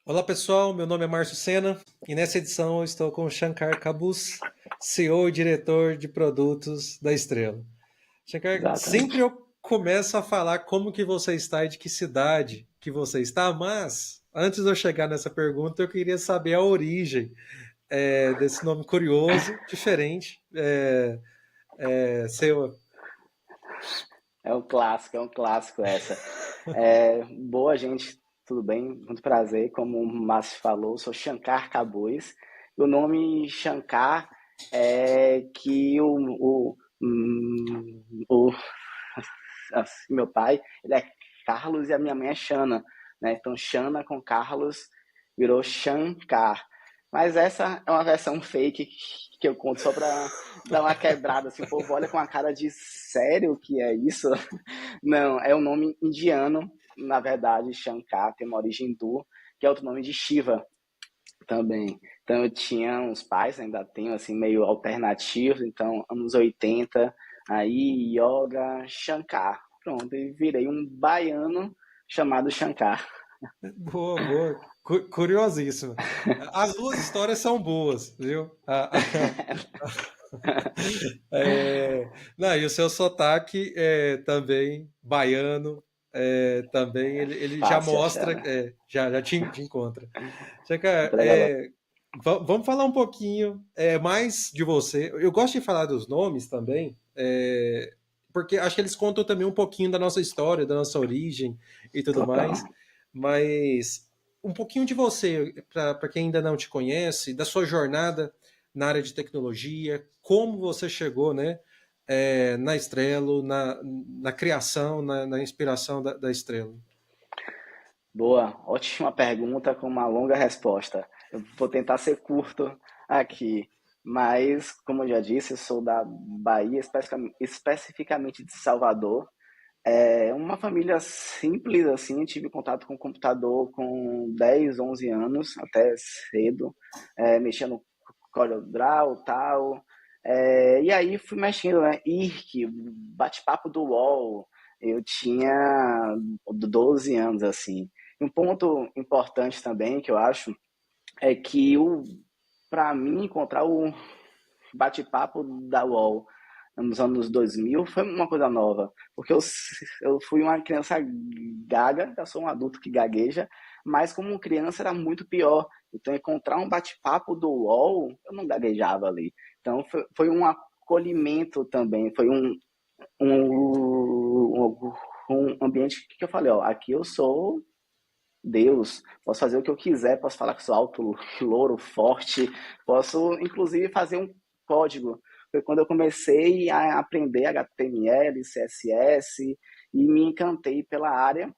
Olá pessoal, meu nome é Márcio Sena e nessa edição eu estou com o Shankar Kabus, CEO e diretor de produtos da Estrela. Shankar, sempre Exatamente. eu começo a falar como que você está e de que cidade que você está, mas antes de eu chegar nessa pergunta eu queria saber a origem desse nome curioso, diferente, seu. É um clássico essa. Boa, gente, tudo bem? Muito prazer. Como o Márcio falou, sou Shankar Kabuz. O nome Shankar é que o meu pai, ele é Carlos e a minha mãe é Shana, né? Então, Shana com Carlos virou Shankar. Mas essa é uma versão fake que eu conto só pra dar uma quebrada, assim, o povo olha com a cara de sério que é isso? Não, é um nome indiano, na verdade, Shankar tem uma origem hindu, que é outro nome de Shiva também. Então eu tinha uns pais, ainda tenho, assim, meio alternativos, então anos 80 aí yoga, Shankar. Pronto, e virei um baiano chamado Shankar. Boa, boa. Curiosíssima. As duas histórias são boas, viu? Não, e o seu sotaque também, baiano, também, ele já Fácil achar, mostra, né? já te encontra. Checa, Muito legal. vamos falar um pouquinho mais de você. Eu gosto de falar dos nomes também, porque acho que eles contam também um pouquinho da nossa história, da nossa origem e tudo Total. mais, mas um pouquinho de você, para quem ainda não te conhece, da sua jornada na área de tecnologia, como você chegou, né, na Estrelo, na criação, na inspiração da Estrelo. Boa, ótima pergunta com uma longa resposta. Eu vou tentar ser curto aqui, mas, como eu já disse, eu sou da Bahia, especificamente de Salvador. É uma família simples, assim, eu tive contato com o computador com 10, 11 anos, até cedo, mexendo no CorelDRAW e tal. E aí fui mexendo, né? IRC, bate-papo do UOL, eu tinha 12 anos, assim. Um ponto importante também que eu acho é que para mim encontrar o bate-papo da UOL nos anos 2000 foi uma coisa nova, porque eu fui uma criança gaga, eu sou um adulto que gagueja, mas como criança era muito pior. Então encontrar um bate-papo do UOL, eu não gaguejava ali. Então foi um acolhimento também, foi um ambiente que eu falei, ó, aqui eu sou Deus, posso fazer o que eu quiser, posso falar que sou alto, louro, forte, posso inclusive fazer um código. Foi quando eu comecei a aprender HTML, CSS e me encantei pela área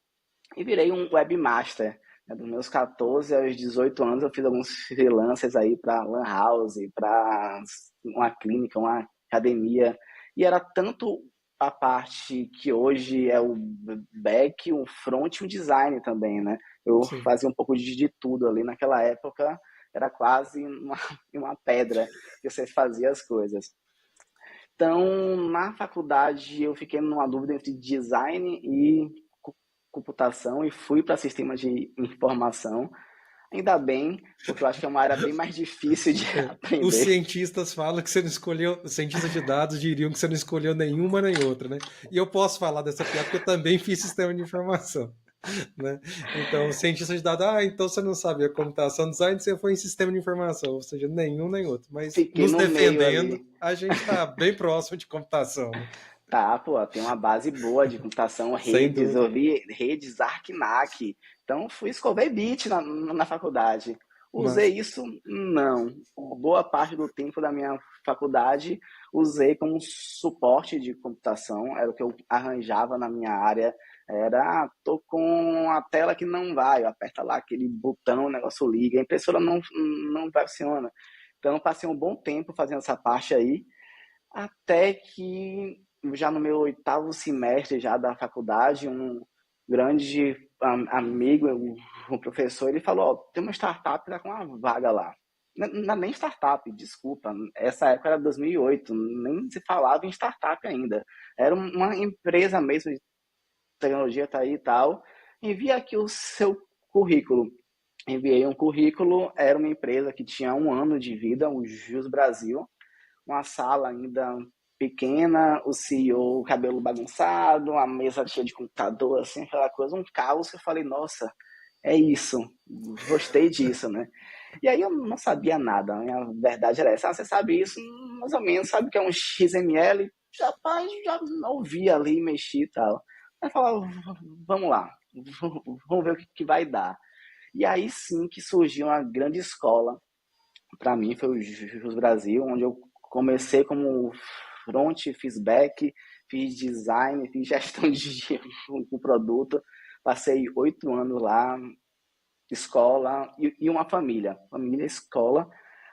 e virei um webmaster. Dos meus 14 aos 18 anos eu fiz alguns freelancers aí para Lan House, para uma clínica, uma academia. E era tanto a parte que hoje é o back, o front e o design também, né? Eu Sim. fazia um pouco de tudo ali. Naquela época era quase uma pedra que você fazia as coisas. Então, na faculdade, eu fiquei numa dúvida entre design e computação e fui para sistema de informação. Ainda bem, porque eu acho que é uma área bem mais difícil de Os aprender. cientistas falam que você não escolheu, os cientistas de dados diriam que você não escolheu nenhuma nem outra, né? E eu posso falar dessa piada porque eu também fiz sistema de informação, né? Então, o cientista de dados, então você não sabia computação design, você foi em sistema de informação, ou seja, nenhum nem outro. Mas Fiquei nos no meio defendendo, ali. a gente está bem próximo de computação, né? Tá, pô, tem uma base boa de computação, Sem redes, eu dúvida. vi redes ArcNac. Então, fui escovei bit na faculdade. Mas, Usei isso? Não. Boa parte do tempo da minha faculdade usei como suporte de computação, era o que eu arranjava na minha área. Era, tô com a tela que não vai, aperta lá aquele botão, o negócio liga, a impressora não funciona. Então, passei um bom tempo fazendo essa parte aí, até que já no meu oitavo semestre já da faculdade, um grande amigo, um professor, ele falou, ó, tem uma startup que tá com uma vaga lá. Não é nem startup, desculpa. Essa época era 2008, nem se falava em startup ainda. Era uma empresa mesmo de tecnologia, tá aí e tal. Envia aqui o seu currículo. enviei um currículo, era uma empresa que tinha 1 ano de vida, o Jus Brasil, uma sala ainda pequena, o CEO, cabelo bagunçado, uma mesa cheia de computador, assim, aquela coisa, um caos. Eu falei, nossa, é isso, gostei disso, né? E aí eu não sabia nada, a minha verdade era essa. Ah, você sabe isso? Mais ou menos, sabe o que é um XML? Já, já ouvia ali, mexi e tal. Aí falava, vamos lá, vamos ver o que vai dar. E aí sim que surgiu uma grande escola. Para mim foi o Jus Brasil, onde eu comecei como front, fiz back, fiz design, fiz gestão de produto. Passei 8 anos lá, escola e uma família, escola,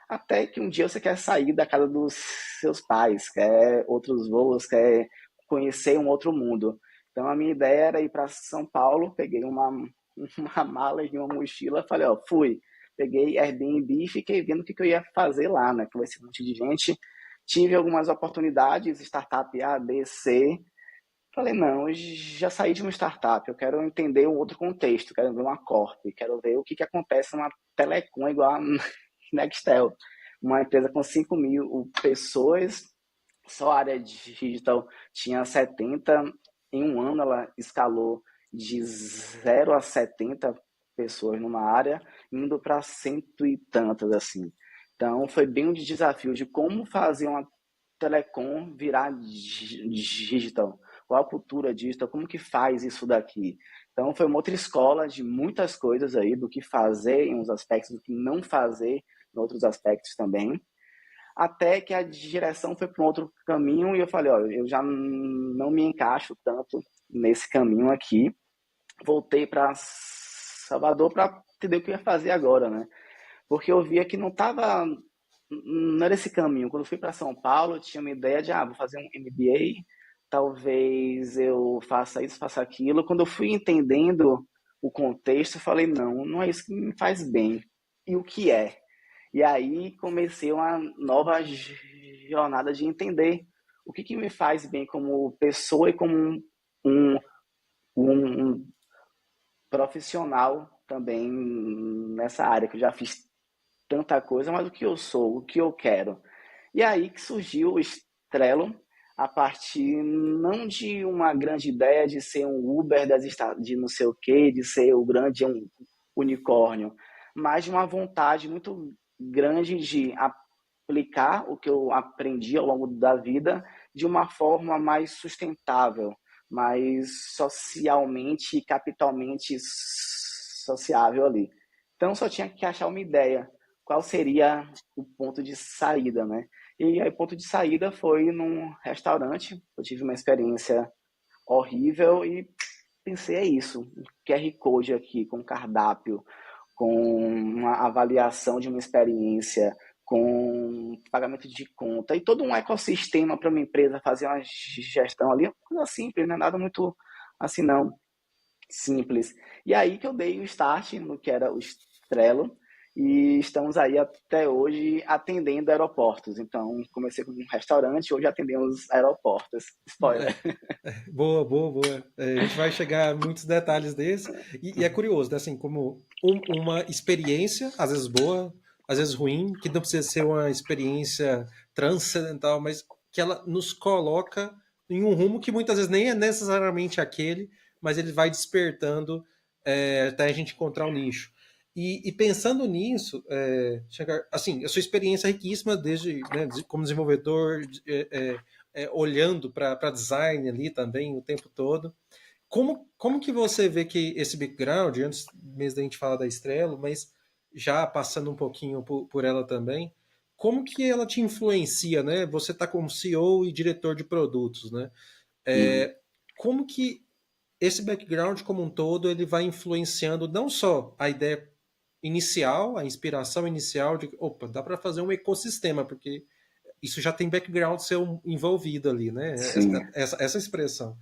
até que um dia você quer sair da casa dos seus pais, quer outros voos, quer conhecer um outro mundo. Então a minha ideia era ir para São Paulo, peguei uma mala e uma mochila, falei, ó, fui. Peguei Airbnb e fiquei vendo o que eu ia fazer lá, né? Conheci um monte de gente. Tive algumas oportunidades, startup A, B, C. Falei, não, eu já saí de uma startup, eu quero entender um outro contexto, quero ver uma corp, quero ver o que acontece numa telecom igual a Nextel, uma empresa com 5 mil pessoas, só a área digital tinha 70, em 1 ano ela escalou de 0 a 70 pessoas numa área, indo para cento e tantas, assim. Então, foi bem um desafio de como fazer uma telecom virar digital, qual a cultura digital, como que faz isso daqui. Então, foi uma outra escola de muitas coisas aí, do que fazer em uns aspectos, do que não fazer em outros aspectos também, até que a direção foi para um outro caminho e eu falei, ó, eu já não me encaixo tanto nesse caminho aqui, voltei para Salvador para entender o que eu ia fazer agora, né? Porque eu via que não era esse caminho. Quando eu fui para São Paulo, eu tinha uma ideia de, vou fazer um MBA, talvez eu faça isso, faça aquilo. Quando eu fui entendendo o contexto, eu falei, não, não é isso que me faz bem. E o que é? E aí comecei uma nova jornada de entender o que me faz bem como pessoa e como um, um profissional também nessa área, que eu já fiz tanta coisa, mas o que eu sou, o que eu quero. E aí que surgiu o Trello, a partir não de uma grande ideia de ser um Uber de não sei o quê, de ser o grande unicórnio, mas de uma vontade muito grande de aplicar o que eu aprendi ao longo da vida de uma forma mais sustentável, mais socialmente e capitalmente sociável ali. Então só tinha que achar uma ideia, qual seria o ponto de saída, né? E aí o ponto de saída foi num restaurante, eu tive uma experiência horrível e pensei, é isso, um QR Code aqui com cardápio, com uma avaliação de uma experiência, com pagamento de conta e todo um ecossistema para uma empresa fazer uma gestão ali, uma coisa simples, não é nada muito assim não, simples. E aí que eu dei o start no que era o Trello e estamos aí até hoje atendendo aeroportos. Então, comecei com um restaurante, hoje atendemos aeroportos. Spoiler. Boa, boa, boa. A gente vai chegar a muitos detalhes desse. E é curioso, né? Assim, como uma experiência, às vezes boa, às vezes ruim, que não precisa ser uma experiência transcendental, mas que ela nos coloca em um rumo que muitas vezes nem é necessariamente aquele, mas ele vai despertando até a gente encontrar o nicho. E pensando nisso, assim, a sua experiência é riquíssima desde, né, como desenvolvedor, olhando para design ali também o tempo todo. Como que você vê que esse background, antes mesmo da gente falar da Estrela, mas já passando um pouquinho por ela também, como que ela te influencia, né? Você está como CEO e diretor de produtos, né? Uhum. Como que esse background como um todo ele vai influenciando não só a ideia inicial, a inspiração inicial de, opa, dá para fazer um ecossistema, porque isso já tem background seu envolvido ali, né? Sim. Essa expressão.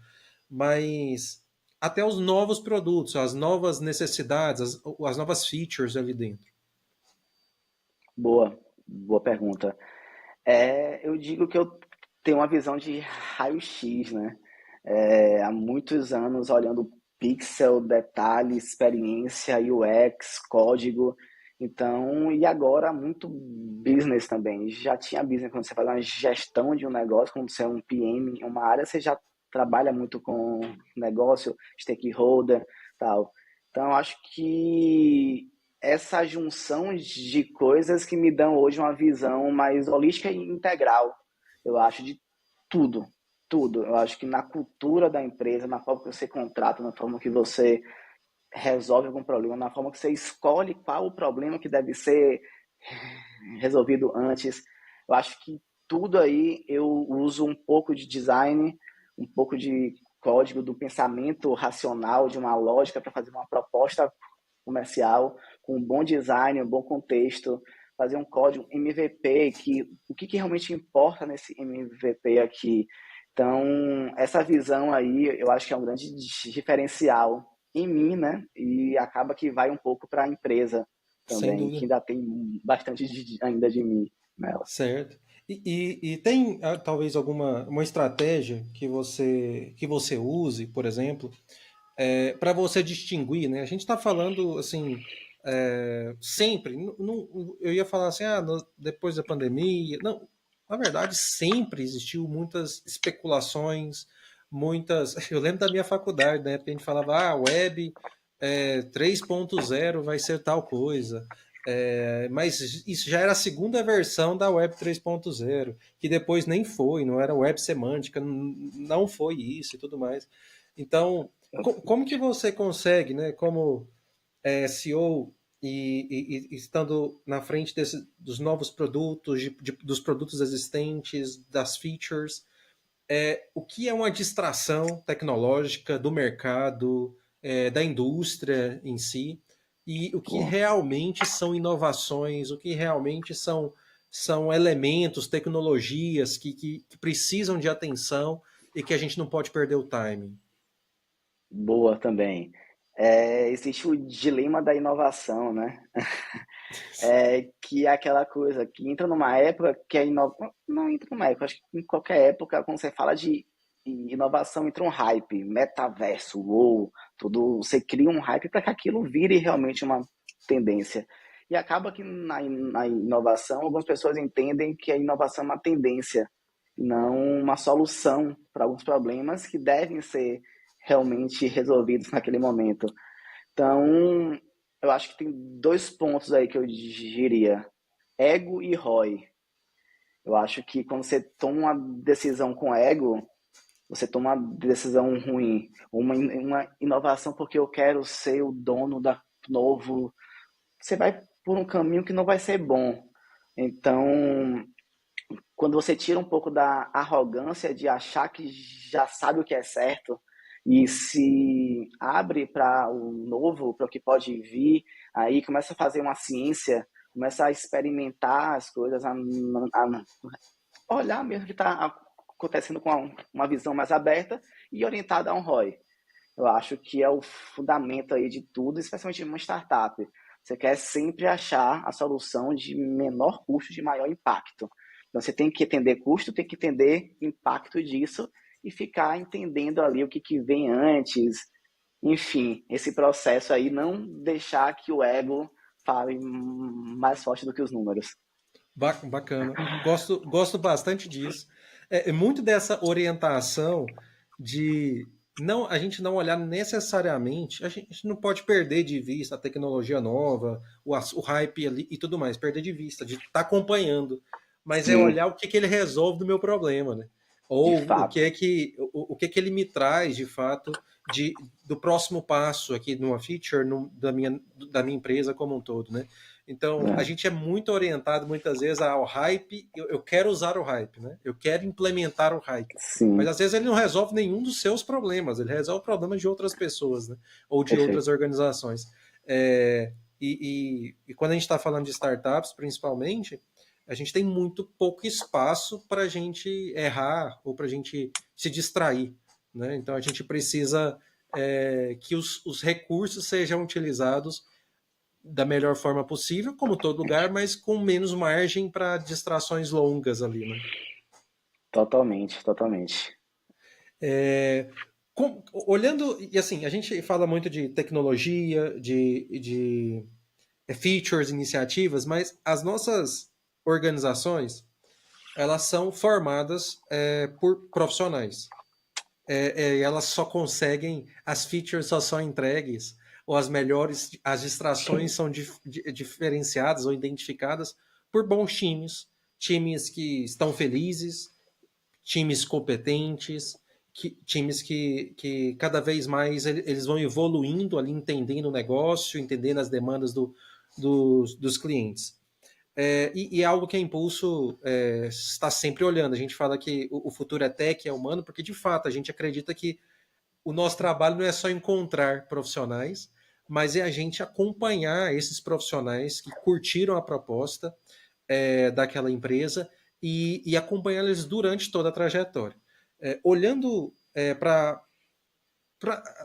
Mas até os novos produtos, as novas necessidades, as novas features ali dentro. Boa pergunta. Eu digo que eu tenho uma visão de raio-x, né? Há muitos anos olhando pixel, detalhe, experiência, UX, código. Então, e agora muito business também. Já tinha business quando você faz uma gestão de um negócio, quando você é um PM em uma área, você já trabalha muito com negócio, stakeholder, tal. Então, eu acho que essa junção de coisas que me dão hoje uma visão mais holística e integral, eu acho, de tudo, tudo. Eu acho que na cultura da empresa, na forma que você contrata, na forma que você resolve algum problema, na forma que você escolhe qual o problema que deve ser resolvido antes. Eu acho que tudo aí eu uso um pouco de design, um pouco de código, do pensamento racional, de uma lógica para fazer uma proposta comercial com um bom design, um bom contexto, fazer um código MVP, que o que realmente importa nesse MVP aqui. Então, essa visão aí, eu acho que é um grande diferencial em mim, né? E acaba que vai um pouco para a empresa Sem também, que dúvida. ainda tem bastante ainda de mim nela. Certo. E tem talvez alguma uma estratégia que você use, por exemplo, para você distinguir, né? A gente está falando assim, sempre. Eu ia falar assim, depois da pandemia. Não, na verdade, sempre existiu muitas especulações, muitas. Eu lembro da minha faculdade, né? Porque a gente falava, web 3.0 vai ser tal coisa. Mas isso já era a segunda versão da Web 3.0, que depois nem foi, não era web semântica, não foi isso e tudo mais. Então, como que você consegue, né, como CEO e estando na frente dos novos produtos, dos produtos existentes, das features, o que é uma distração tecnológica do mercado, da indústria em si, e o que Pô, realmente são inovações, o que realmente são elementos, tecnologias que precisam de atenção e que a gente não pode perder o timing. boa também. Existe o dilema da inovação, né? Que é aquela coisa que entra numa época que a inovação. Não entra numa época, acho que em qualquer época, quando você fala de inovação, entra um hype, metaverso, ou tudo. Você cria um hype para que aquilo vire realmente uma tendência. E acaba que na inovação, algumas pessoas entendem que a inovação é uma tendência, não uma solução para alguns problemas que devem ser realmente resolvidos naquele momento. Então, eu acho que tem dois pontos aí que eu diria: ego e ROI. Eu acho que quando você toma uma decisão com ego, você toma uma decisão ruim. Uma inovação porque eu quero ser o dono da novo. Você vai por um caminho que não vai ser bom. Então, quando você tira um pouco da arrogância de achar que já sabe o que é certo e se abre para o novo, para o que pode vir, aí começa a fazer uma ciência, começa a experimentar as coisas, a olhar mesmo o que está acontecendo com uma visão mais aberta e orientada a um ROI. Eu acho que é o fundamento aí de tudo, especialmente em uma startup. Você quer sempre achar a solução de menor custo, de maior impacto. Então, você tem que entender custo, tem que entender impacto disso e ficar entendendo ali o que vem antes. Enfim, esse processo aí, não deixar que o ego fale mais forte do que os números. Bacana. Gosto bastante disso. Muito dessa orientação de a gente não olhar necessariamente, a gente não pode perder de vista a tecnologia nova, o hype ali e tudo mais, perder de vista, de estar acompanhando, mas é Sim, olhar o que ele resolve do meu problema, né? de Ou fato. o que ele me traz de fato do próximo passo aqui numa feature da minha empresa como um todo, né? Então, a É, gente é muito orientado muitas vezes ao hype. Eu quero usar o hype, né? Eu quero implementar o hype. Mas sim, às vezes ele não resolve nenhum dos seus problemas, ele resolve problemas de outras pessoas, né? Ou de outras perfeito. organizações. E quando a gente está falando de startups, principalmente, a gente tem muito pouco espaço para a gente errar ou para a gente se distrair, né? Então a gente precisa que os recursos sejam utilizados da melhor forma possível, como todo lugar, mas com menos margem para distrações longas ali, né? Totalmente, totalmente. É, Olhando, e assim, a gente fala muito de tecnologia, de features, iniciativas, mas as nossas organizações, elas são formadas por profissionais. Elas só conseguem, as features só são entregues, ou as melhores, as distrações são diferenciadas ou identificadas por bons times, times que estão felizes, times competentes, times que cada vez mais eles vão evoluindo ali, entendendo o negócio, entendendo as demandas dos clientes. E é algo que a Impulso está sempre olhando. A gente fala que o futuro é tech, é humano, porque de fato a gente acredita que o nosso trabalho não é só encontrar profissionais, mas é a gente acompanhar esses profissionais que curtiram a proposta daquela empresa e acompanhar eles durante toda a trajetória. Olhando para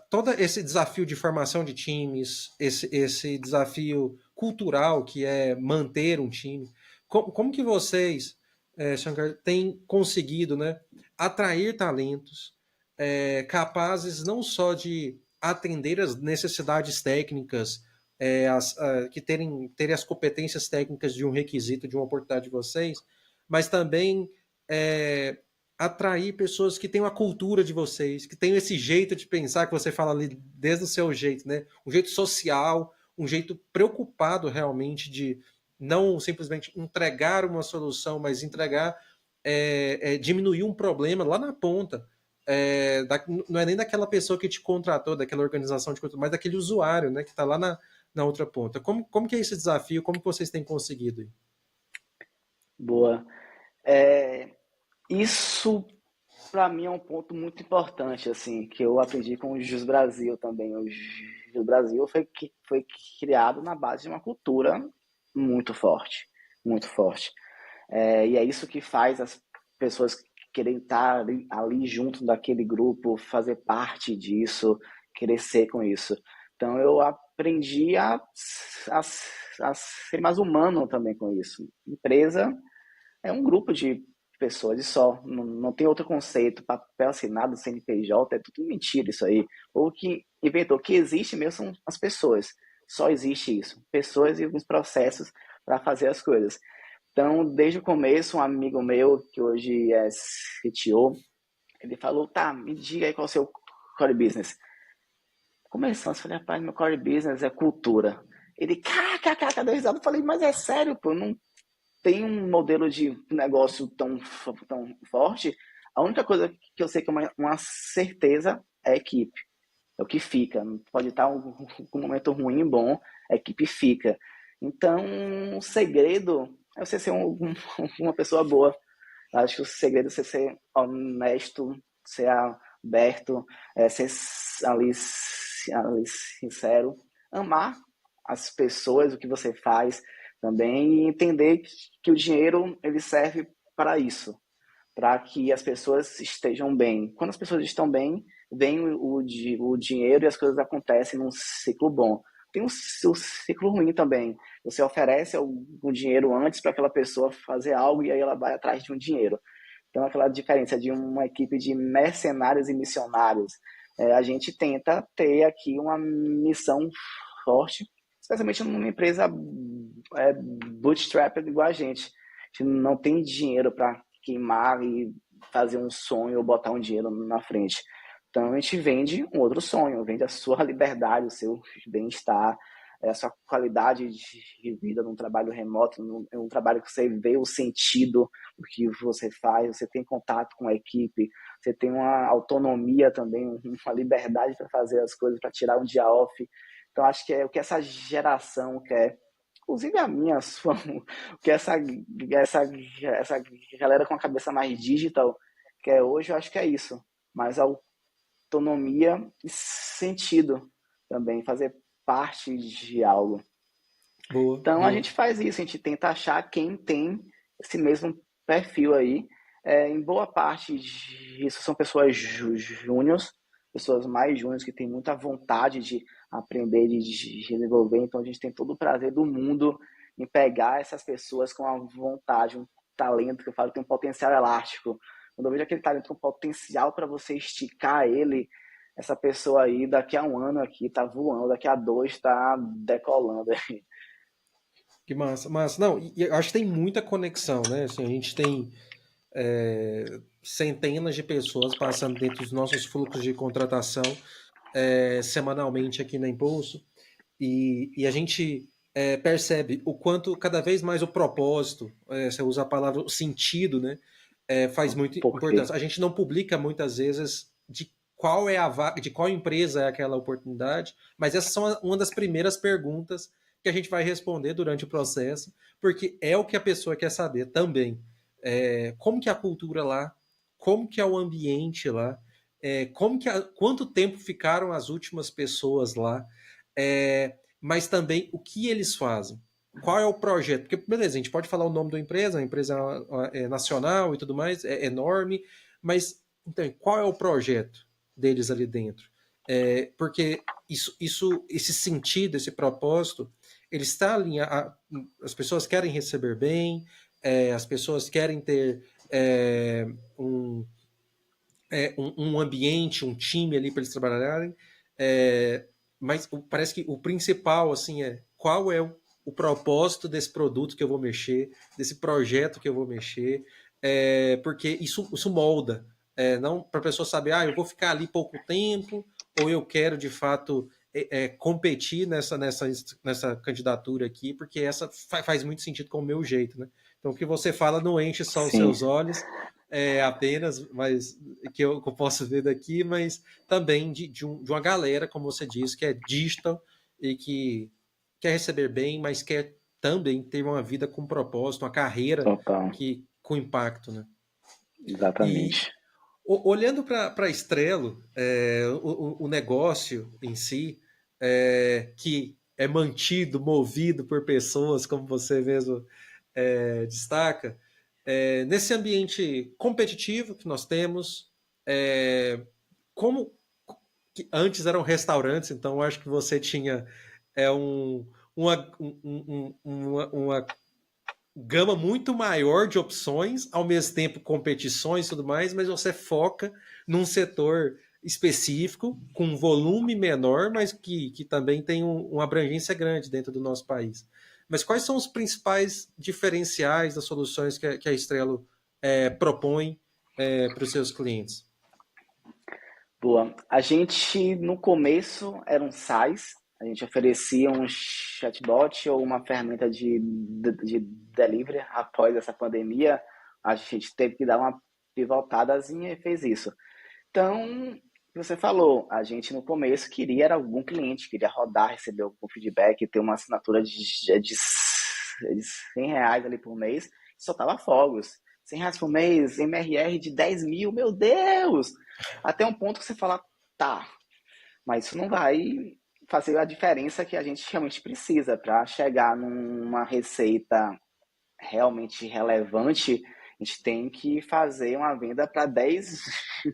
todo esse desafio de formação de times, esse desafio cultural que é manter um time, como que vocês, Shankar, têm conseguido, né, atrair talentos capazes não só de atender as necessidades técnicas, que terem as competências técnicas de um requisito, de uma oportunidade de vocês, mas também é, atrair pessoas que tenham a cultura de vocês, que tenham esse jeito de pensar que você fala ali desde o seu jeito, né? Um jeito social, um jeito preocupado realmente de não simplesmente entregar uma solução, mas entregar, diminuir um problema lá na ponta. Não é nem daquela pessoa que te contratou, daquela organização de contratou, mas daquele usuário, né, que está lá na outra ponta. Como que é esse desafio? Como que vocês têm conseguido? Boa. Isso, para mim, é um ponto muito importante, assim, que eu aprendi com o Jus Brasil também. O Jus Brasil foi criado na base de uma cultura muito forte, muito forte. E é isso que faz as pessoas querem estar ali junto daquele grupo, fazer parte disso, crescer com isso. Então eu aprendi a ser mais humano também com isso. Empresa é um grupo de pessoas e só, não tem outro conceito, papel assinado, CNPJ, é tudo mentira isso aí. O que inventou, o que existe mesmo são as pessoas. Só existe isso, pessoas e alguns processos para fazer as coisas. Então, desde o começo, um amigo meu, que hoje é CTO, ele falou, tá, me diga aí qual é o seu core business. Começamos, eu falei, rapaz, meu core business é cultura. Ele, kkk, deu risada. Eu falei, mas é sério, pô, não tem um modelo de negócio tão forte. A única coisa que eu sei que é uma certeza é a equipe. É o que fica. Pode estar um momento ruim, bom, a equipe fica. Então, o segredo é você ser uma pessoa boa. Eu acho que o segredo é você ser honesto, ser aberto, ser ali sincero, amar as pessoas, o que você faz também e entender que o dinheiro ele serve para isso, para que as pessoas estejam bem. Quando as pessoas estão bem, vem o dinheiro e as coisas acontecem num ciclo bom. Tem o ciclo ruim também. Você oferece o dinheiro antes para aquela pessoa fazer algo e aí ela vai atrás de um dinheiro. Então, aquela diferença de uma equipe de mercenários e missionários. A gente tenta ter aqui uma missão forte, especialmente numa empresa bootstrap igual a gente. A gente não tem dinheiro para queimar e fazer um sonho ou botar um dinheiro na frente. Então a gente vende um outro sonho, vende a sua liberdade, o seu bem-estar, a sua qualidade de vida num trabalho remoto, num trabalho que você vê o sentido do que você faz, você tem contato com a equipe, você tem uma autonomia também, uma liberdade para fazer as coisas, para tirar um dia off. Então acho que é o que essa geração quer, inclusive a minha, a sua, o que essa galera com a cabeça mais digital quer hoje, eu acho que é isso. Mas autonomia e sentido também, fazer parte de algo. Boa, Então a boa. gente faz isso, a gente tenta achar quem tem esse mesmo perfil aí. Em boa parte disso são pessoas júniores, pessoas mais júniores que têm muita vontade de aprender, de desenvolver. Então a gente tem todo o prazer do mundo em pegar essas pessoas com a vontade, um talento que eu falo que tem um potencial elástico. Quando eu vejo aquele talento com potencial para você esticar ele, essa pessoa aí daqui a um ano aqui tá voando, daqui a dois tá decolando. Que massa, massa. Não, e eu acho que tem muita conexão, né? Assim, a gente tem centenas de pessoas passando dentro dos nossos fluxos de contratação semanalmente aqui na Impulso, e a gente percebe o quanto cada vez mais o propósito, você usa a palavra o sentido, né? Faz muita Por quê? importância. A gente não publica muitas vezes de qual é a vaga, de qual empresa é aquela oportunidade, mas essas são uma das primeiras perguntas que a gente vai responder durante o processo, porque é o que a pessoa quer saber também. Como que é a cultura lá, como que é o ambiente lá, quanto tempo ficaram as últimas pessoas lá, mas também o que eles fazem. Qual é o projeto? Porque, beleza, a gente pode falar o nome da empresa, a empresa é nacional e tudo mais, é enorme, mas então, qual é o projeto deles ali dentro? Porque esse sentido, esse propósito, ele está alinhado. As pessoas querem receber bem, as pessoas querem ter um, um ambiente, um time ali para eles trabalharem, mas parece que o principal assim é qual é o propósito desse produto que eu vou mexer, desse projeto que eu vou mexer, porque isso molda, não para a pessoa saber, eu vou ficar ali pouco tempo, ou eu quero de fato competir nessa candidatura aqui, porque essa faz muito sentido com o meu jeito, né? Então o que você fala não enche só os Sim, seus olhos, apenas, mas que eu posso ver daqui, mas também de uma galera, como você disse, que é digital e que quer receber bem, mas quer também ter uma vida com propósito, uma carreira total, com impacto, né? E exatamente. olhando para a Estrelo, o negócio em si, que é mantido, movido por pessoas, como você mesmo destaca, nesse ambiente competitivo que nós temos, como que antes eram restaurantes, então eu acho que você tinha uma gama muito maior de opções, ao mesmo tempo competições e tudo mais, mas você foca num setor específico, com um volume menor, mas que também tem uma abrangência grande dentro do nosso país. Mas quais são os principais diferenciais das soluções que a Estrelo propõe para os seus clientes? Boa. A gente, no começo, era um SaaS, a gente oferecia um chatbot ou uma ferramenta de delivery. Após essa pandemia, a gente teve que dar uma pivotadazinha e fez isso. Então, o que você falou, a gente no começo queria era algum cliente, queria rodar, receber algum feedback, ter uma assinatura de R$ 100 ali por mês, soltava fogos. R$ 100 por mês, MRR de 10 mil, meu Deus! Até um ponto que você fala, tá, mas isso não vai fazer a diferença que a gente realmente precisa para chegar numa receita realmente relevante. A gente tem que fazer uma venda para 10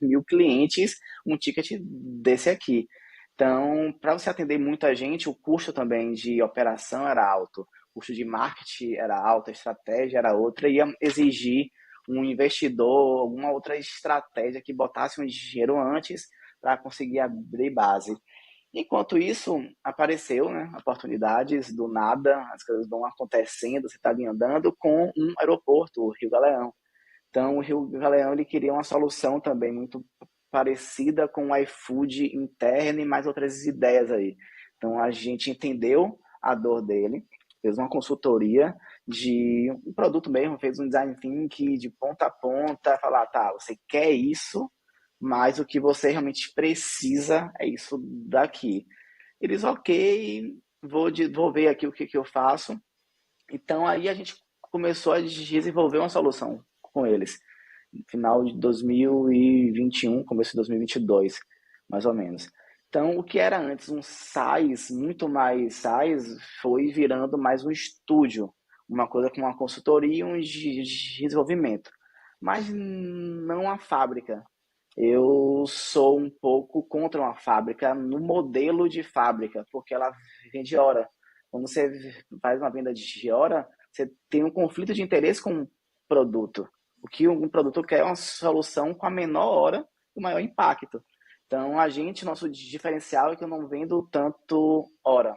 mil clientes, um ticket desse aqui. Então, para você atender muita gente, o custo também de operação era alto, o custo de marketing era alto, a estratégia era outra, ia exigir um investidor, alguma outra estratégia que botasse um dinheiro antes para conseguir abrir base. Enquanto isso, apareceu, né, oportunidades do nada, as coisas vão acontecendo, você está ali andando com um aeroporto, o Rio Galeão. Então, o Rio Galeão ele queria uma solução também muito parecida com o iFood interno e mais outras ideias aí. Então, a gente entendeu a dor dele, fez uma consultoria de um produto mesmo, fez um design thinking de ponta a ponta, falar, tá, você quer isso, mas o que você realmente precisa é isso daqui. Eles, ok, vou ver aqui o que eu faço. Então, aí a gente começou a desenvolver uma solução com eles. No final de 2021, começo de 2022, mais ou menos. Então, o que era antes um SaaS, muito mais SaaS, foi virando mais um estúdio, uma coisa com uma consultoria e um desenvolvimento, mas não a fábrica. Eu sou um pouco contra uma fábrica no modelo de fábrica, porque ela vende hora. Quando você faz uma venda de hora, você tem um conflito de interesse com o produto. O que um produto quer é uma solução com a menor hora e o maior impacto. Então, nosso diferencial é que eu não vendo tanto hora,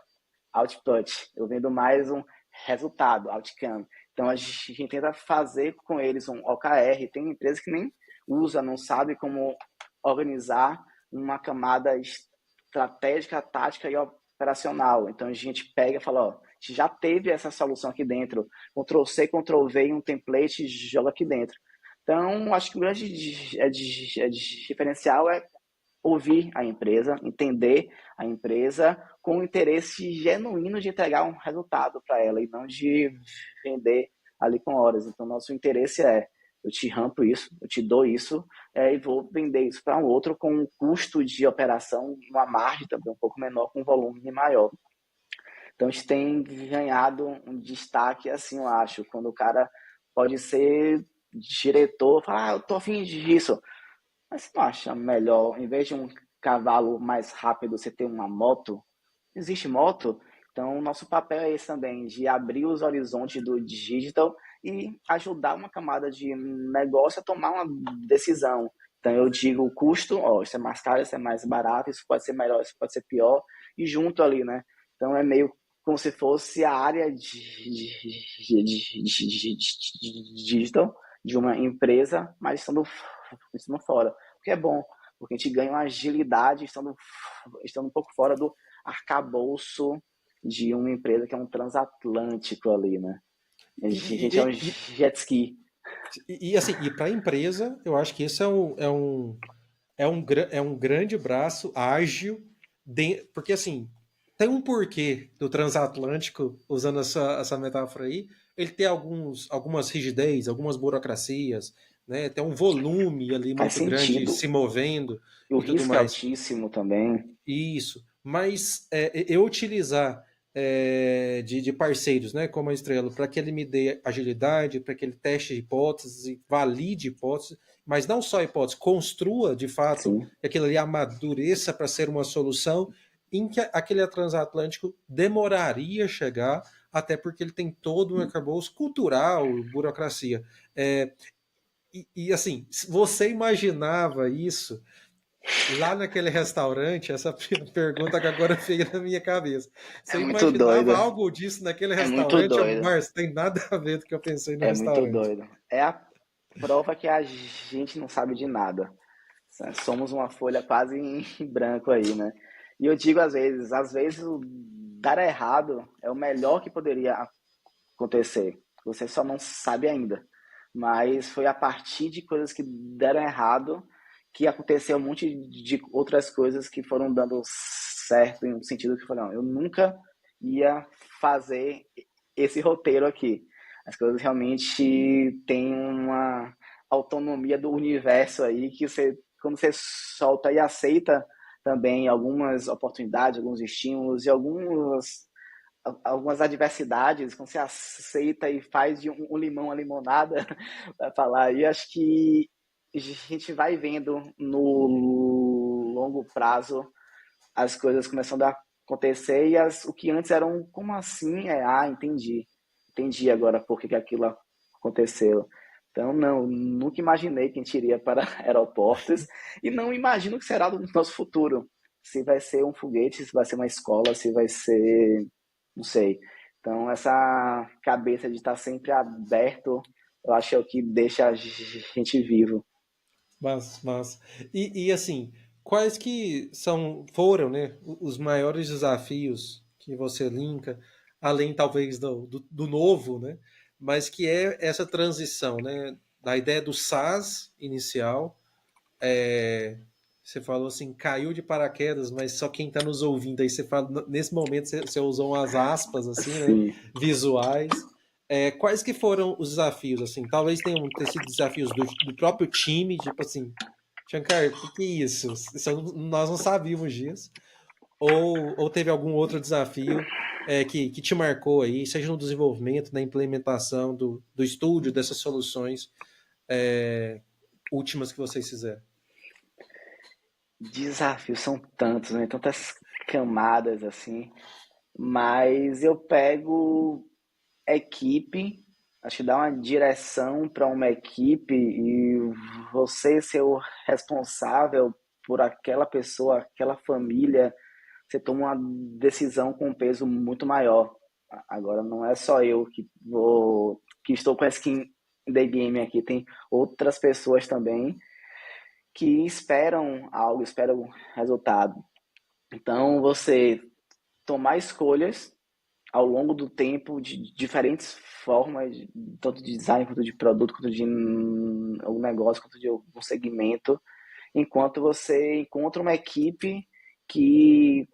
output, eu vendo mais um resultado, outcome. Então, a gente tenta fazer com eles um OKR. Tem empresas que nem usa, não sabe como organizar uma camada estratégica, tática e operacional. Então, a gente pega e fala, ó, a gente já teve essa solução aqui dentro, Ctrl+C, Ctrl+V em um template e joga aqui dentro. Então, acho que o grande diferencial é ouvir a empresa, entender a empresa com o interesse genuíno de entregar um resultado para ela e não de vender ali com horas. Então, nosso interesse é, eu te rampo isso, eu te dou isso e vou vender isso para um outro com um custo de operação, uma margem também um pouco menor, com um volume maior. Então, a gente tem ganhado um destaque, assim, eu acho, quando o cara pode ser diretor, falar, eu tô afim disso. Mas você não acha melhor, em vez de um cavalo mais rápido, você ter uma moto? Existe moto? Então, o nosso papel é esse também, de abrir os horizontes do digital e ajudar uma camada de negócio a tomar uma decisão. Então, eu digo o custo, ó, isso é mais caro, isso é mais barato, isso pode ser melhor, isso pode ser pior, e junto ali, né? Então, é meio como se fosse a área de digital de uma empresa, mas estando fora. O que é bom, porque a gente ganha uma agilidade estando um pouco fora do arcabouço de uma empresa que é um transatlântico ali, né? A gente é um E, jet ski. assim, e para a empresa, eu acho que isso é um grande braço ágil, porque assim, tem um porquê do transatlântico, usando essa metáfora aí, ele tem algumas rigidez, algumas burocracias, né? Tem um volume ali Faz muito grande sentido. se movendo E o e tudo risco é mais. altíssimo também. Isso. Mas eu utilizar de parceiros, né, como a Estrela, para que ele me dê agilidade, para que ele teste hipóteses e valide hipóteses, mas não só hipóteses, construa de fato Sim. que aquilo ali amadureça para ser uma solução em que aquele transatlântico demoraria a chegar, até porque ele tem todo um arcabouço cultural, burocracia. É, assim, você imaginava isso lá naquele restaurante? Essa pergunta que agora veio na minha cabeça. É Você muito doido. imaginava algo disso naquele É muito restaurante? doido. Márcio, tem nada a ver com o que eu pensei no É muito restaurante. doido. É a prova que a gente não sabe de nada. Somos uma folha quase em branco aí, né? E eu digo às vezes o dar errado é o melhor que poderia acontecer. Você só não sabe ainda. Mas foi a partir de coisas que deram errado que aconteceu um monte de outras coisas que foram dando certo, em um sentido que eu falei, não, eu nunca ia fazer esse roteiro aqui. As coisas realmente têm uma autonomia do universo aí que você, quando você solta e aceita também algumas oportunidades, alguns estímulos e algumas adversidades, quando você aceita e faz de um limão a limonada, para falar, e acho que a gente vai vendo no longo prazo as coisas começando a acontecer e o que antes eram, como assim? Entendi agora por que aquilo aconteceu. Então, não, nunca imaginei que a gente iria para aeroportos e não imagino que será do nosso futuro. Se vai ser um foguete, se vai ser uma escola, se vai ser não sei. Então, essa cabeça de estar sempre aberto, eu acho que é o que deixa a gente vivo. Mas assim, quais que foram, né, os maiores desafios que você linka, além talvez do novo, né, mas que é essa transição, né, da ideia do SaaS inicial. Você falou assim, caiu de paraquedas, mas só quem está nos ouvindo aí, você fala, nesse momento você usou umas aspas assim, né, Sim. visuais. Quais que foram os desafios, assim? Talvez tenham ter sido desafios do próprio time, tipo assim, Shankar, o que é isso? Nós não sabíamos disso. Ou teve algum outro desafio que te marcou aí, seja no desenvolvimento, na implementação do estúdio, dessas soluções últimas que vocês fizeram? Desafios são tantos, né? Tantas camadas assim. Mas eu pego equipe, acho que dá uma direção para uma equipe e você ser o responsável por aquela pessoa, aquela família, você toma uma decisão com um peso muito maior. Agora não é só eu que estou com a skin in the game aqui, tem outras pessoas também que esperam algo, esperam resultado. Então, você tomar escolhas ao longo do tempo de diferentes formas, tanto de design, quanto de produto, quanto de um negócio, quanto de um segmento, enquanto você encontra uma equipe que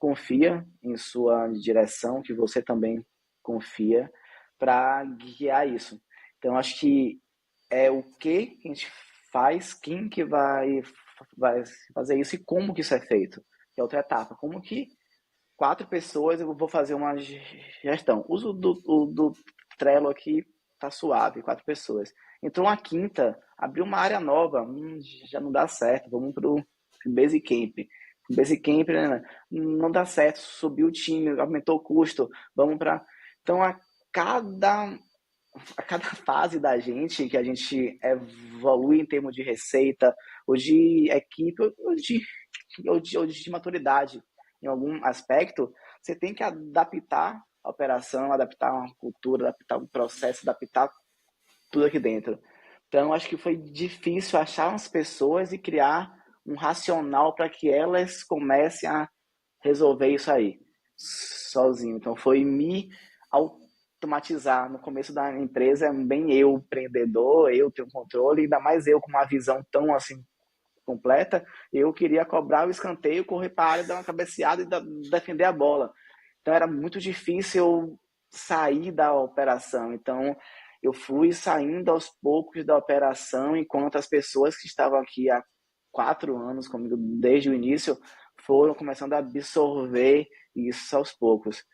confia em sua direção, que você também confia para guiar isso. Então, acho que é o que a gente faz, quem que vai fazer isso e como que isso é feito. Que é outra etapa. Como que 4 pessoas eu vou fazer uma gestão. Uso do Trello aqui, tá suave, 4 pessoas. Entrou uma quinta, abriu uma área nova, já não dá certo, vamos pro Basecamp. Basecamp, né, não dá certo, subiu o time, aumentou o custo, vamos para... Então, cada a cada fase da gente, que a gente evolui em termos de receita, ou de equipe, ou de maturidade em algum aspecto, você tem que adaptar a operação, adaptar uma cultura, adaptar um processo, adaptar tudo aqui dentro. Então, acho que foi difícil achar umas pessoas e criar um racional para que elas comecem a resolver isso aí sozinho. Então, foi me automatizar. No começo da empresa, é bem eu, empreendedor, eu tenho controle, ainda mais eu com uma visão tão assim completa, eu queria cobrar o escanteio, correr para a área, dar uma cabeceada e defender a bola. Então era muito difícil sair da operação. Então eu fui saindo aos poucos da operação, enquanto as pessoas que estavam aqui há 4 anos comigo desde o início foram começando a absorver isso aos poucos.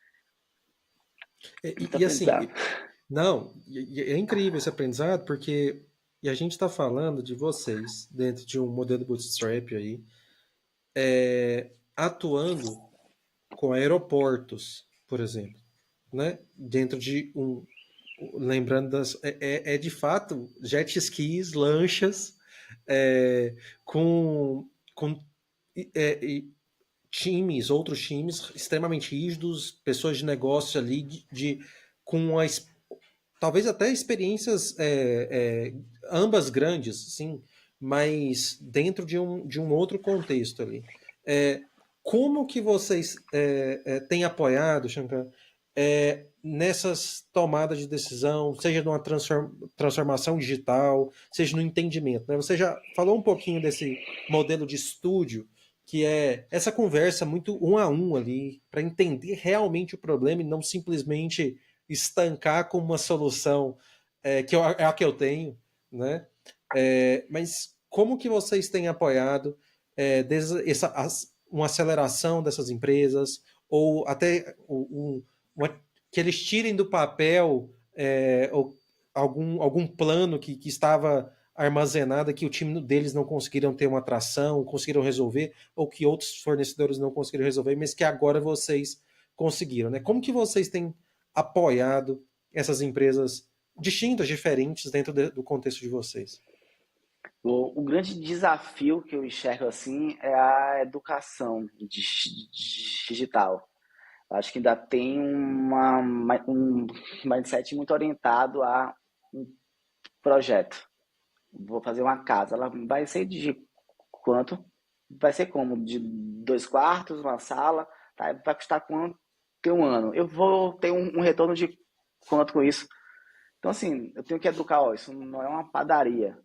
Muito E assim, aprendizado. não, é incrível esse aprendizado, porque e a gente está falando de vocês dentro de um modelo bootstrap aí, atuando com aeroportos, por exemplo, né? Dentro de lembrando é de fato jet skis, lanchas, é, com é, times, outros times extremamente rígidos, pessoas de negócio ali com a, talvez até experiências ambas grandes, sim, mas dentro de um outro contexto ali. É, como que vocês têm apoiado, Shankar, nessas tomadas de decisão, seja numa transformação digital, seja no entendimento, né? Você já falou um pouquinho desse modelo de estúdio, que é essa conversa muito um a um ali, para entender realmente o problema e não simplesmente estancar com uma solução é a que eu tenho, né? Mas como que vocês têm apoiado uma aceleração dessas empresas ou até que eles tirem do papel algum plano que estava armazenado que o time deles não conseguiram ter uma atração, conseguiram resolver, ou que outros fornecedores não conseguiram resolver, mas que agora vocês conseguiram, né? Como que vocês têm apoiado essas empresas distintas, diferentes dentro do contexto de vocês? O grande desafio que eu enxergo assim é a educação digital. Acho que ainda tem um mindset muito orientado a um projeto. Vou fazer uma casa, ela vai ser de quanto? Vai ser como? De 2 quartos, uma sala, tá? Vai custar quanto? Tem um ano. Eu vou ter um retorno de quanto com isso? Então, assim, eu tenho que educar, ó, isso não é uma padaria.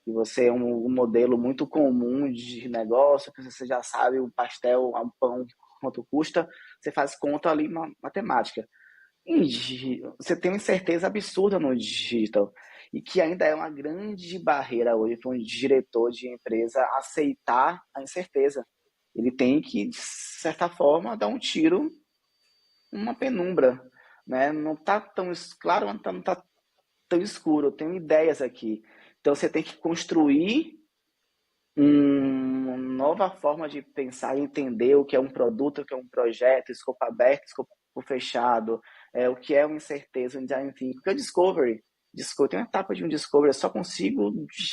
E você é um modelo muito comum de negócio, que você já sabe o pastel, o pão, quanto custa, você faz conta ali, matemática. Você tem uma incerteza absurda no digital e que ainda é uma grande barreira hoje para um diretor de empresa aceitar a incerteza. Ele tem que, de certa forma, dar um tiro, uma penumbra, né? Não está tão claro, não tá tão escuro. Eu tenho ideias aqui. Então você tem que construir uma nova forma de pensar e entender o que é um produto, o que é um projeto, escopo aberto, escopo fechado, o que é uma incerteza, um design thinking, o que é discovery. Tem uma etapa de um discovery, eu só consigo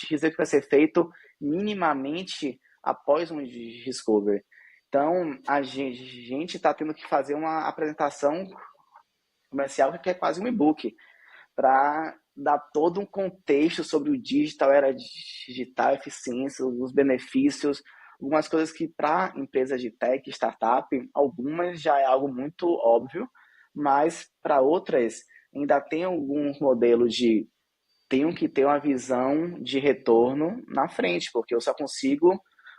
dizer que vai ser feito minimamente após um discovery. Então, a gente está tendo que fazer uma apresentação comercial que é quase um e-book, para dar todo um contexto sobre o digital, era digital, eficiência, os benefícios, algumas coisas que para empresas de tech, startup, algumas já é algo muito óbvio, mas para outras ainda tem alguns modelos de tenho que ter uma visão de retorno na frente, porque eu só consigo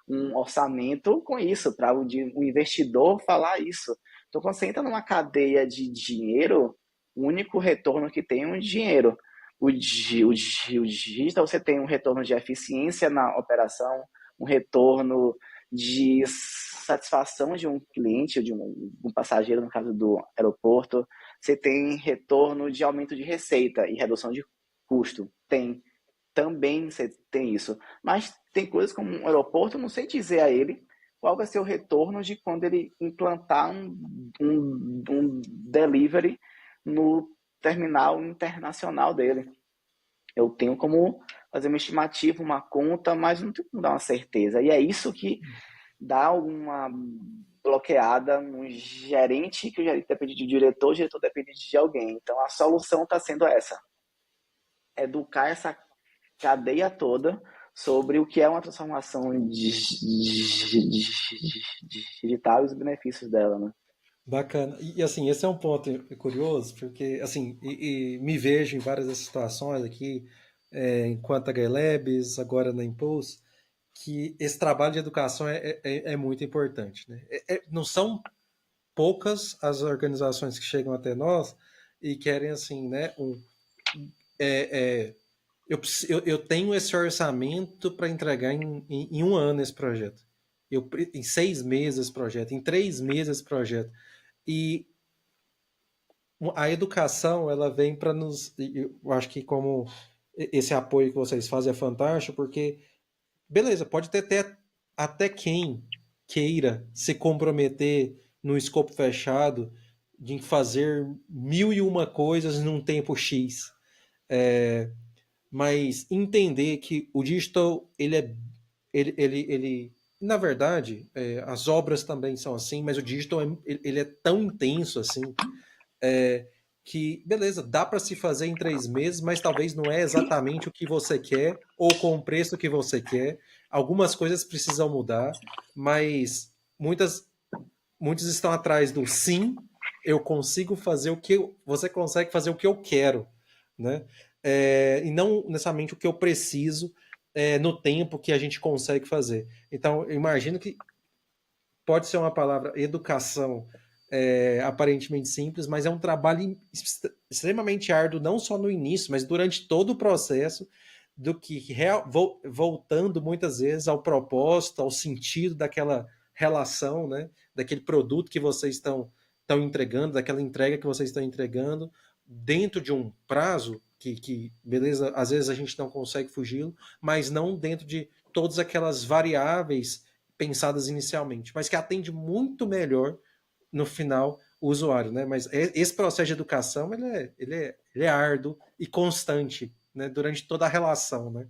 um orçamento com isso, para o investidor falar isso. Então, quando você entra numa cadeia de dinheiro, o único retorno que tem é um dinheiro. O digital, você tem um retorno de eficiência na operação, um retorno de satisfação de um cliente, de um passageiro, no caso do aeroporto. Você tem retorno de aumento de receita e redução de custo. Também você tem isso. Mas tem coisas como um aeroporto, eu não sei dizer a ele qual vai ser o retorno de quando ele implantar um delivery no terminal internacional dele. Eu tenho como fazer uma estimativa, uma conta, mas não tenho como dar uma certeza. E é isso que dá uma bloqueada no gerente, que o gerente depende de diretor, o diretor depende de alguém. Então a solução está sendo essa: educar essa cadeia toda sobre o que é uma transformação digital e os benefícios dela, né? Bacana. E assim, esse é um ponto curioso, porque assim, e me vejo em várias das situações aqui, enquanto HLabs, agora na Impulse, que esse trabalho de educação é muito importante, né? Não são poucas as organizações que chegam até nós e querem assim, né? Eu tenho esse orçamento para entregar em um ano esse projeto. Em 6 meses esse projeto, em 3 meses esse projeto. E a educação, ela vem para nos. Eu acho que como esse apoio que vocês fazem é fantástico, porque, beleza, pode ter até quem queira se comprometer no escopo fechado de fazer 1001 coisas num tempo X. Mas entender que o digital, na verdade, as obras também são assim, mas o digital ele é tão intenso assim, é, que, beleza, dá para se fazer em 3 meses, mas talvez não é exatamente o que você quer ou com o preço que você quer. Algumas coisas precisam mudar, mas muitos estão atrás do sim, eu consigo fazer o que você consegue fazer o que eu quero, né? E não necessariamente o que eu preciso no tempo que a gente consegue fazer. Então, eu imagino que pode ser uma palavra educação aparentemente simples, mas é um trabalho extremamente árduo, não só no início, mas durante todo o processo, do que voltando muitas vezes ao propósito, ao sentido daquela relação, né, daquele produto que vocês estão entregando, daquela entrega que vocês estão entregando, dentro de um prazo beleza, às vezes a gente não consegue fugi-lo, mas não dentro de todas aquelas variáveis pensadas inicialmente, mas que atende muito melhor no final o usuário, né? Mas esse processo de educação ele é árduo e constante, né? Durante toda a relação, né?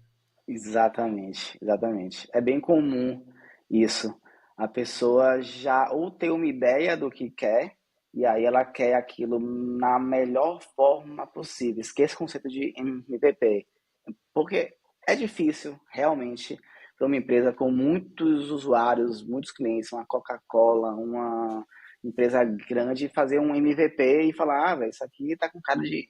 Exatamente, exatamente. É bem comum isso. A pessoa já ou tem uma ideia do que quer, e aí ela quer aquilo na melhor forma possível. Esqueça o conceito de MVP, porque é difícil, realmente, para uma empresa com muitos usuários, muitos clientes, uma Coca-Cola, uma empresa grande, fazer um MVP e falar, velho, isso aqui tá com cara de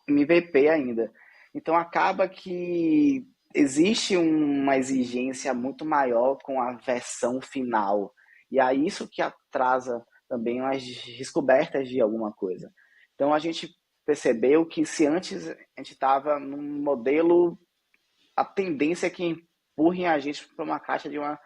MVP ainda. Então acaba que existe uma exigência muito maior com a versão final. E é isso que atrasa também as descobertas de alguma coisa. Então a gente percebeu que se antes a gente estava num modelo, a tendência é que empurrem a gente para uma caixa de uma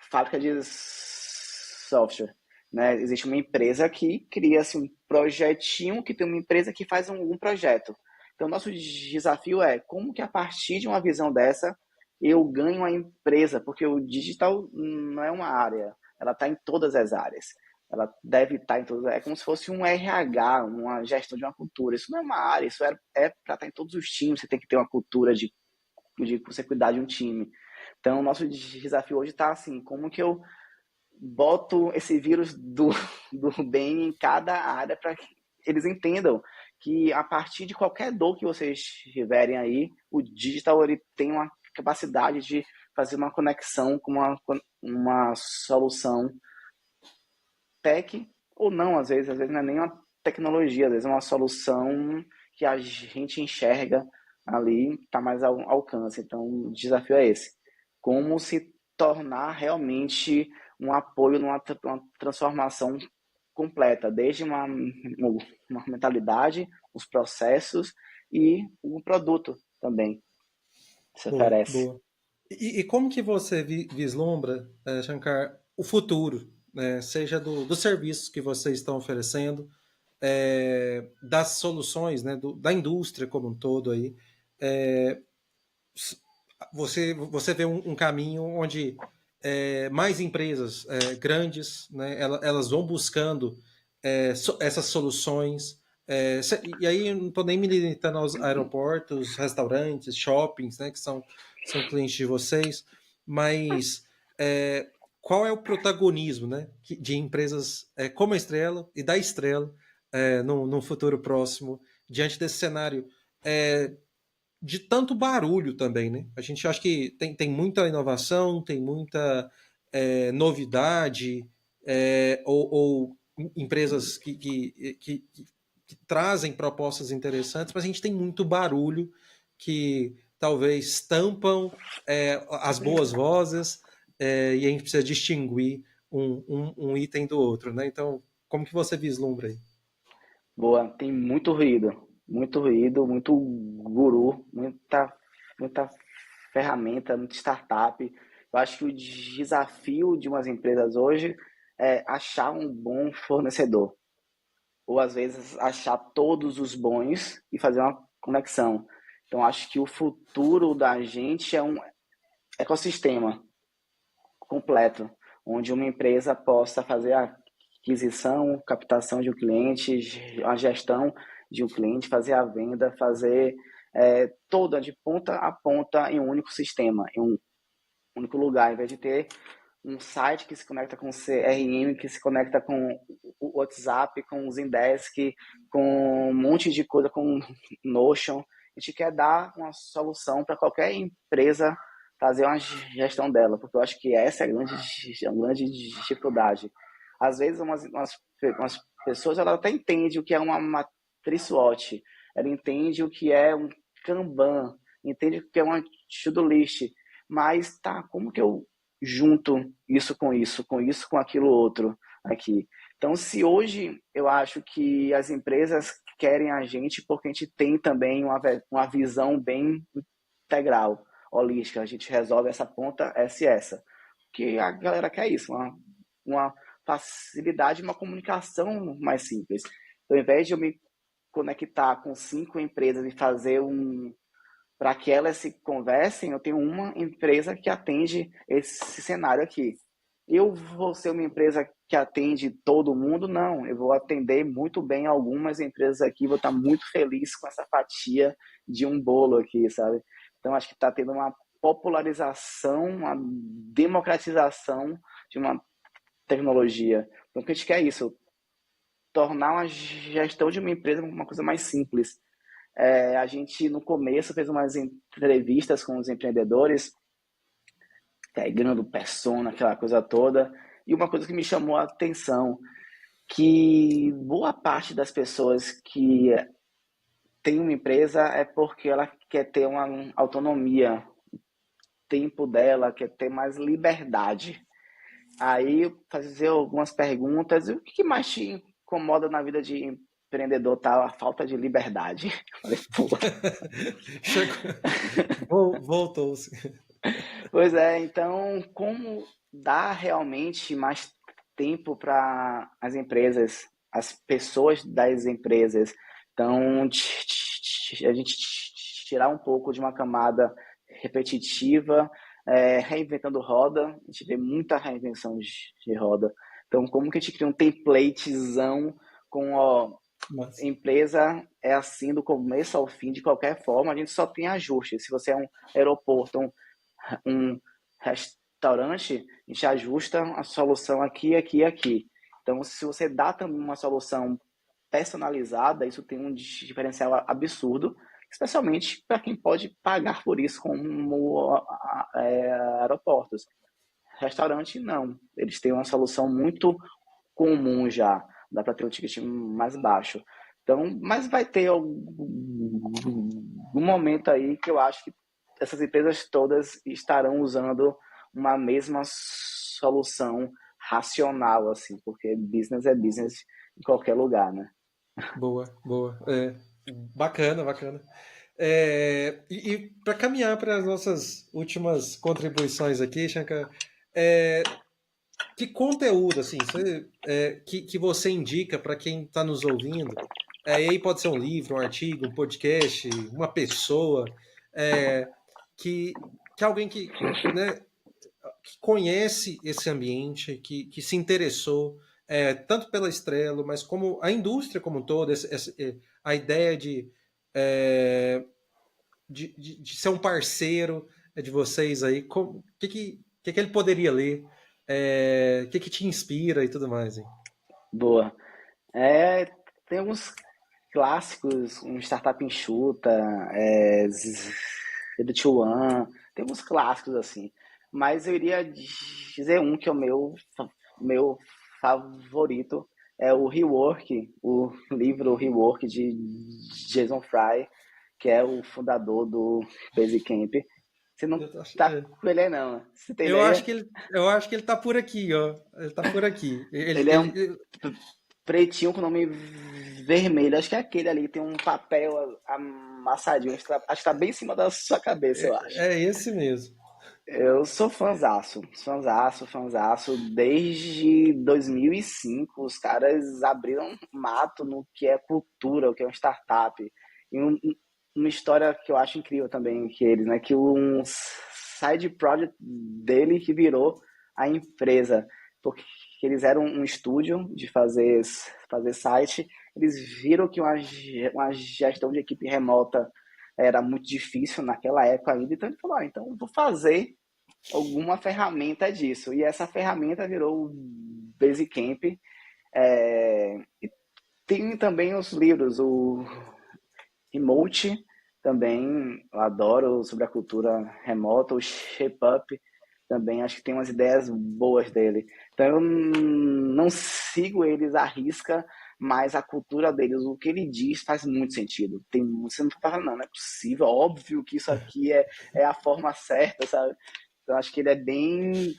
fábrica de software. Né? Existe uma empresa que cria assim, um projetinho, que tem uma empresa que faz um projeto. Então, nosso desafio é como que a partir de uma visão dessa eu ganho a empresa, porque o digital não é uma área, ela está em todas as áreas. Ela deve estar em todas. É como se fosse um RH, uma gestão de uma cultura. Isso não é uma área, isso é para estar em todos os times. Você tem que ter uma cultura de você cuidar de um time. Então, o nosso desafio hoje está assim, como que eu boto esse vírus do bem em cada área para que eles entendam que a partir de qualquer dor que vocês tiverem aí, o digital ele tem uma capacidade de fazer uma conexão com uma solução tech ou não, às vezes não é nem uma tecnologia, às vezes é uma solução que a gente enxerga ali, está mais ao alcance. Então, o desafio é esse. Como se tornar realmente um apoio numa transformação completa, desde uma mentalidade, os processos e o produto também se Boa, oferece. boa. E como que você vislumbra, Shankar, o futuro, né? Seja dos serviços que vocês estão oferecendo, das soluções, né? Da indústria como um todo aí. É, você vê um caminho onde mais empresas grandes, né? Elas vão buscando essas soluções. E aí eu não estou nem me limitando aos aeroportos, restaurantes, shoppings, né? Que são clientes de vocês, mas qual é o protagonismo, né, de empresas como a Estrela e da Estrela num futuro próximo, diante desse cenário de tanto barulho também, né? A gente acha que tem muita inovação, tem muita novidade, ou empresas que trazem propostas interessantes, mas a gente tem muito barulho que talvez tampam as boas vozes, e a gente precisa distinguir um item do outro, né? Então, como que você vislumbra aí? Boa, tem muito ruído, muito guru, muita ferramenta, muita startup. Eu acho que o desafio de umas empresas hoje é achar um bom fornecedor, ou às vezes achar todos os bons e fazer uma conexão. Então, acho que o futuro da gente é um ecossistema completo, onde uma empresa possa fazer a aquisição, captação de um cliente, a gestão de um cliente, fazer a venda, fazer toda de ponta a ponta em um único sistema, em um único lugar, em vez de ter um site que se conecta com o CRM, que se conecta com o WhatsApp, com o Zendesk, com um monte de coisa, com Notion. A gente quer dar uma solução para qualquer empresa fazer uma gestão dela, porque eu acho que essa é a grande dificuldade. Às vezes, umas pessoas ela até entendem o que é uma matriz SWOT, ela entende o que é um Kanban, entende o que é uma to-do list, mas tá, como que eu junto isso com isso, com aquilo outro aqui? Então, se hoje eu acho que as empresas querem a gente porque a gente tem também uma visão bem integral, holística, a gente resolve essa ponta, essa e essa. Que a galera quer isso, uma facilidade, uma comunicação mais simples. Então, ao invés de eu me conectar com 5 empresas e fazer para que elas se conversem, eu tenho uma empresa que atende esse cenário aqui. Eu vou ser uma empresa que atende todo mundo? Não, eu vou atender muito bem algumas empresas aqui, vou estar muito feliz com essa fatia de um bolo aqui, sabe? Então, acho que está tendo uma popularização, uma democratização de uma tecnologia. Então, o que a gente quer é isso, tornar uma gestão de uma empresa uma coisa mais simples. A gente, no começo, fez umas entrevistas com os empreendedores, pegando persona, aquela coisa toda. E uma coisa que me chamou a atenção, que boa parte das pessoas que tem uma empresa é porque ela quer ter uma autonomia, tempo dela, quer ter mais liberdade. Aí, fazer algumas perguntas, o que mais te incomoda na vida de empreendedor? Tá? A falta de liberdade. Eu falei, pô. Voltou-se. Pois é, então como dar realmente mais tempo para as empresas, as pessoas das empresas? Então, a gente tirar um pouco de uma camada repetitiva, reinventando roda, a gente vê muita reinvenção de roda. Então, como que a gente cria um templatezão com, ó, Mas, empresa é assim do começo ao fim, de qualquer forma, a gente só tem ajuste. Se você é um aeroporto, um restaurante, a gente ajusta a solução aqui, aqui e aqui. Então, se você dá também uma solução personalizada, isso tem um diferencial absurdo, especialmente para quem pode pagar por isso, como aeroportos. Restaurante, não. Eles têm uma solução muito comum já. Dá para ter um ticket mais baixo. Então, mas vai ter algum momento aí que eu acho que essas empresas todas estarão usando uma mesma solução racional, assim, porque business é business em qualquer lugar, né? Boa, boa. Bacana, bacana. E para caminhar para as nossas últimas contribuições aqui, Shankar, que conteúdo assim que você indica para quem está nos ouvindo? E aí pode ser um livro, um artigo, um podcast, uma pessoa, é, que alguém né, que conhece esse ambiente, que se interessou tanto pela Estrela, mas como a indústria como um todo, a ideia é, de ser um parceiro de vocês aí, o que ele poderia ler, o que te inspira e tudo mais. Hein? Boa. Tem alguns clássicos, um Startup Enxuta, Zero to One, tem alguns clássicos assim. Mas eu iria dizer um que é o meu favorito, é o Rework, o livro Rework de Jason Fry, que é o fundador do Basecamp. Você não tá com ele aí, não. Você tem ideia? Eu acho que ele tá por aqui, ó. Ele tá por aqui. Ele é um pretinho com nome vermelho. Acho que é aquele ali, tem um papel amassadinho. Acho que tá bem em cima da sua cabeça, eu acho. é esse mesmo. Eu sou fãzaço, fãzaço, fãzaço. Desde 2005, os caras abriram mato no que é cultura, o que é uma startup. E uma história que eu acho incrível também, que eles, né? Que um side project dele que virou a empresa. Porque eles eram um estúdio de fazer site. Eles viram que uma gestão de equipe remota era muito difícil naquela época ainda, então ele falou, então eu vou fazer alguma ferramenta disso, e essa ferramenta virou o Basecamp. E tem também os livros, o Remote, também eu adoro, sobre a cultura remota, o Shape Up, também acho que tem umas ideias boas dele. Então eu não sigo eles à risca, mas a cultura deles, o que ele diz faz muito sentido. Você não fala, não é possível, óbvio que isso aqui é a forma certa, sabe? Então acho que ele é bem.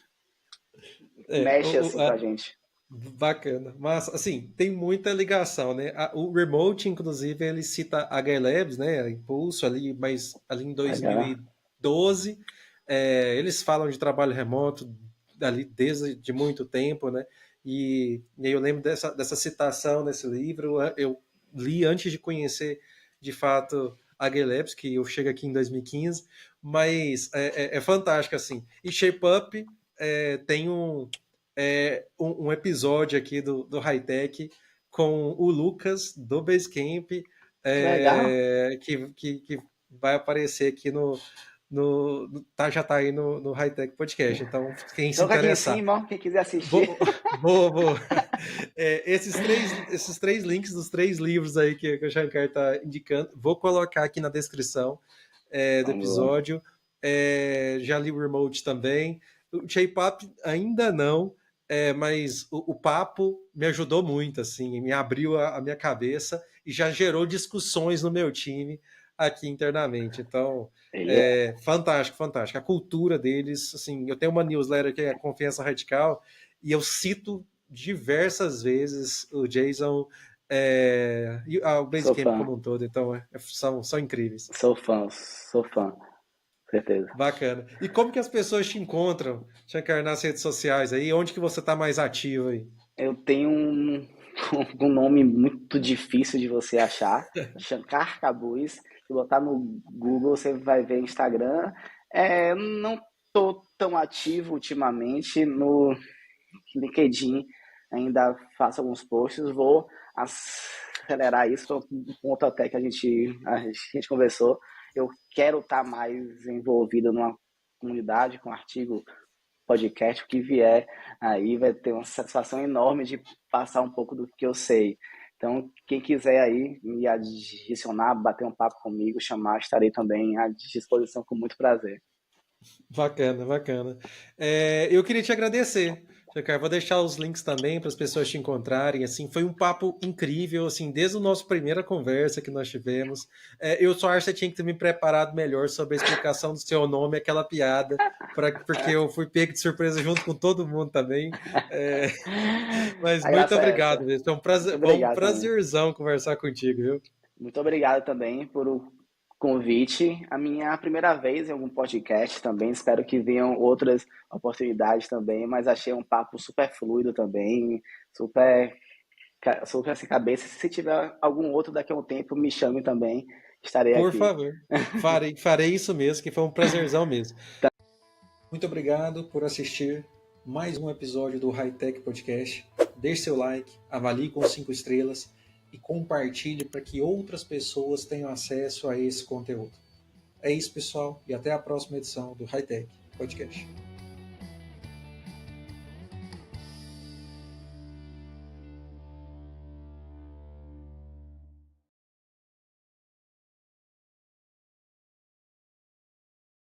É, Mexe assim com a gente. bacana. Mas, assim, tem muita ligação, né? O Remote, inclusive, ele cita a H Labs, né? A Impulso ali, mas ali em Legal. 2012, eles falam de trabalho remoto ali desde de muito tempo, né? E aí eu lembro dessa citação nesse livro, eu li antes de conhecer, de fato, a H Labs, que eu chego aqui em 2015, mas é fantástico, assim. E Shape Up tem um episódio aqui do High Tech com o Lucas do Basecamp, Que legal. que vai aparecer aqui já tá aí no High Tech Podcast. Então, quem se Joga aqui em interessar. cima, ó, quem quiser assistir. Vou. Esses três links dos três livros aí que o Shankar está indicando, vou colocar aqui na descrição do Vamos. episódio. Já li o Remote também. O Shape Up ainda não, mas o papo me ajudou muito, assim, me abriu a minha cabeça e já gerou discussões no meu time aqui internamente. Então, Ele é. fantástico, fantástico. A cultura deles, assim, eu tenho uma newsletter que é a Confiança Radical e eu cito diversas vezes o Jason e o Sou Basecamp fã. como um todo. Então, são incríveis. Sou fã. Sou fã. Certeza. Bacana. E como que as pessoas te encontram, Shankar, nas redes sociais aí? Onde que você está mais ativo aí? Eu tenho um nome muito difícil de você achar. Shankar Cabuz. Se botar no Google, você vai ver Instagram. Não tô tão ativo ultimamente no LinkedIn, ainda faço alguns posts, vou acelerar isso, foi um ponto até que a gente conversou. Eu quero estar mais envolvido numa comunidade, com artigo, podcast, o que vier aí vai ter uma satisfação enorme de passar um pouco do que eu sei. Então, quem quiser aí me adicionar, bater um papo comigo, chamar, estarei também à disposição com muito prazer. Bacana, bacana. Eu queria te agradecer, Giancarlo. Vou deixar os links também para as pessoas te encontrarem. Assim, foi um papo incrível, assim, desde a nossa primeira conversa que nós tivemos. Eu só acho que você tinha que ter me preparado melhor sobre a explicação do seu nome, aquela piada, porque eu fui pego de surpresa junto com todo mundo também. É, mas A muito graça é obrigado, essa. mesmo. Muito Foi um obrigado também. prazerzão conversar contigo, viu? Muito obrigado também por o convite. A minha primeira vez em algum podcast também. Espero que venham outras oportunidades também, mas achei um papo super fluido também, super, super sem cabeça. Se tiver algum outro daqui a um tempo, me chame também. Estarei Por aqui. favor. Farei isso mesmo, que foi um prazerzão mesmo. Muito obrigado por assistir mais um episódio do High Tech Podcast. Deixe seu like, avalie com 5 estrelas e compartilhe para que outras pessoas tenham acesso a esse conteúdo. É isso, pessoal, e até a próxima edição do High Tech Podcast.